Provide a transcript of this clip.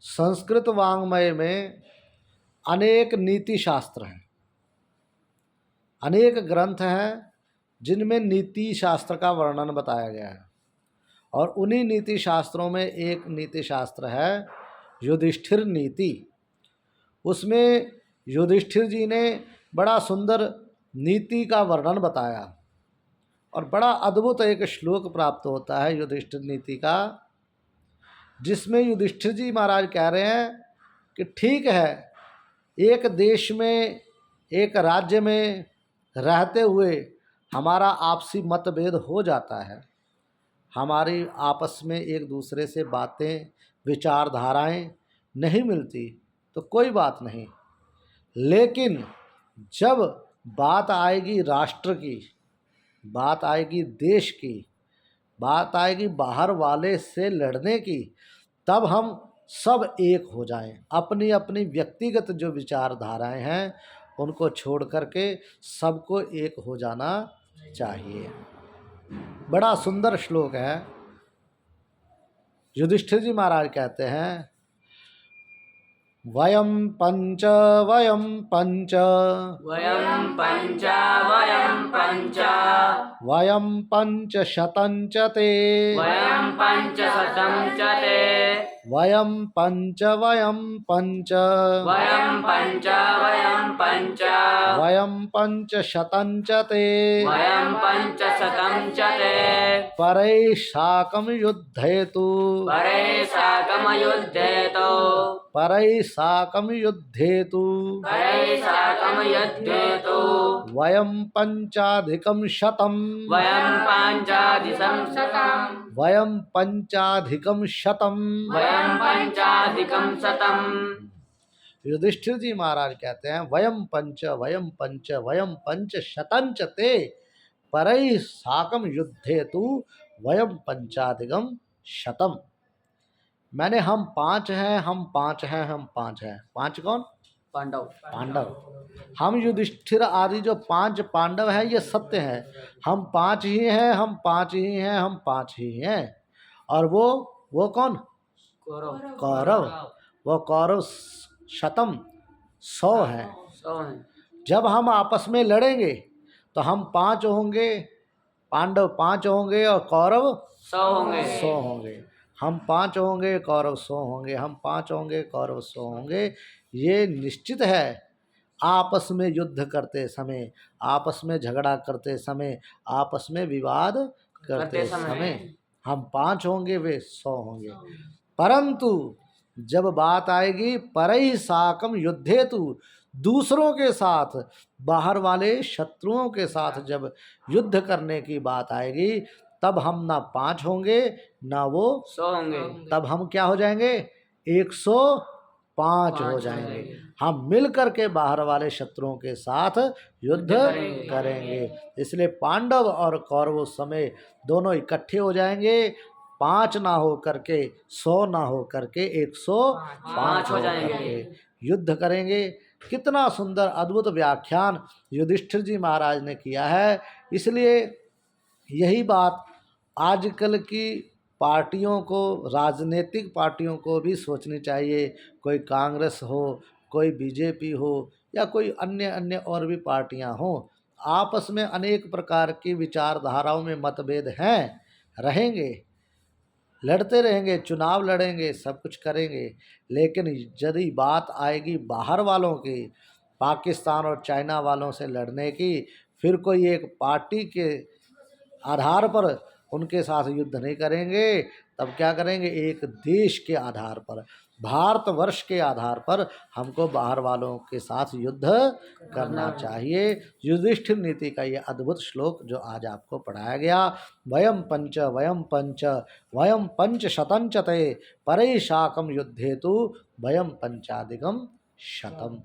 संस्कृत वाङ्मय में अनेक नीति शास्त्र हैं, अनेक ग्रंथ हैं जिनमें नीति शास्त्र का वर्णन बताया गया है। और उन्हीं नीति शास्त्रों में एक नीति शास्त्र है युधिष्ठिर नीति। उसमें युधिष्ठिर जी ने बड़ा सुंदर नीति का वर्णन बताया और बड़ा अद्भुत एक श्लोक प्राप्त होता है युधिष्ठिर नीति का, जिसमें युधिष्ठिर जी महाराज कह रहे हैं कि ठीक है, एक देश में एक राज्य में रहते हुए हमारा आपसी मतभेद हो जाता है, हमारी आपस में एक दूसरे से बातें विचारधाराएं नहीं मिलती तो कोई बात नहीं, लेकिन जब बात आएगी राष्ट्र की, बात आएगी देश की, बात आएगी बाहर वाले से लड़ने की, तब हम सब एक हो जाएं। अपनी अपनी व्यक्तिगत जो विचारधाराएं हैं उनको छोड़ करके सबको एक हो जाना चाहिए। बड़ा सुंदर श्लोक है। युधिष्ठिर जी महाराज कहते हैं वयम पंच वयम पंच वयम पंच वयम पंच वयम पंच शतं च ते वयम पंच शतं च ते वयम पंच वयम पंच वयम पंच वयम पंच वयम पंच शतं च ते वयम पंच शतं च ते परैः साकं युद्धेतु परे साकं युध्येतो परैः साकं युद्धेतु परे साकं युध्येतो वयम पंचाधिकं शतं वयम पंचाधिकं शतं वयम पंचाधिकं शतं। वयम पंचाधिकं शतं। युधिष्ठिर जी महाराज कहते हैं वयम पंच वयम पंच शतं च ते परैः साकं युद्धेतु वयम पंचाधिकं शतम्। मैंने हम पांच हैं, हम पांच हैं, हम पांच हैं। पांच कौन? पांडव। पांडव। हम युधिष्ठिर आदि जो पांच पांडव हैं ये सत्य है, हम पांच ही हैं, हम पांच ही हैं, हम पांच ही हैं। और वो कौन? कौरव। कौरव। वो कौरव शतम 100 है। 100 हैं। जब हम आपस में लड़ेंगे तो हम 5 होंगे, पांडव 5 होंगे और कौरव 100 होंगे। 100 होंगे। हम 5 होंगे, कौरव 100 होंगे, हम 5 होंगे, कौरव 100 होंगे। ये निश्चित है। आपस में युद्ध करते समय, आपस में झगड़ा करते समय, आपस में विवाद करते समय हम 5 होंगे, वे 100 होंगे। परंतु जब बात आएगी परैः साकं युद्धेतु, दूसरों के साथ, बाहर वाले शत्रुओं के साथ जब युद्ध करने की बात आएगी तब हम ना 5 होंगे ना वो 100 होंगे। तब हम क्या हो जाएंगे? 105 हो जाएंगे। हम मिल करके बाहर वाले शत्रुओं के साथ युद्ध करेंगे। इसलिए पांडव और कौरव उस समय दोनों इकट्ठे हो जाएंगे। 5 ना हो करके 100 ना हो करके 105 हो जाएंगे, युद्ध करेंगे। कितना सुंदर अद्भुत व्याख्यान युधिष्ठिर जी महाराज ने किया है। इसलिए यही बात आजकल की पार्टियों को, राजनीतिक पार्टियों को भी सोचनी चाहिए। कोई कांग्रेस हो, कोई बीजेपी हो या कोई अन्य और भी पार्टियां हों, आपस में अनेक प्रकार की विचारधाराओं में मतभेद हैं, रहेंगे, लड़ते रहेंगे, चुनाव लड़ेंगे, सब कुछ करेंगे। लेकिन यदि बात आएगी बाहर वालों की, पाकिस्तान और चाइना वालों से लड़ने की, फिर कोई एक पार्टी के आधार पर उनके साथ युद्ध नहीं करेंगे। तब क्या करेंगे? एक देश के आधार पर, भारतवर्ष के आधार पर हमको बाहर वालों के साथ युद्ध करना चाहिए। युधिष्ठिर नीति का ये अद्भुत श्लोक जो आज आपको पढ़ाया गया, वयम पंच वयम पंच शतं च ते परैः साकं युद्धेतु वयम पंचाधिकं शतम्।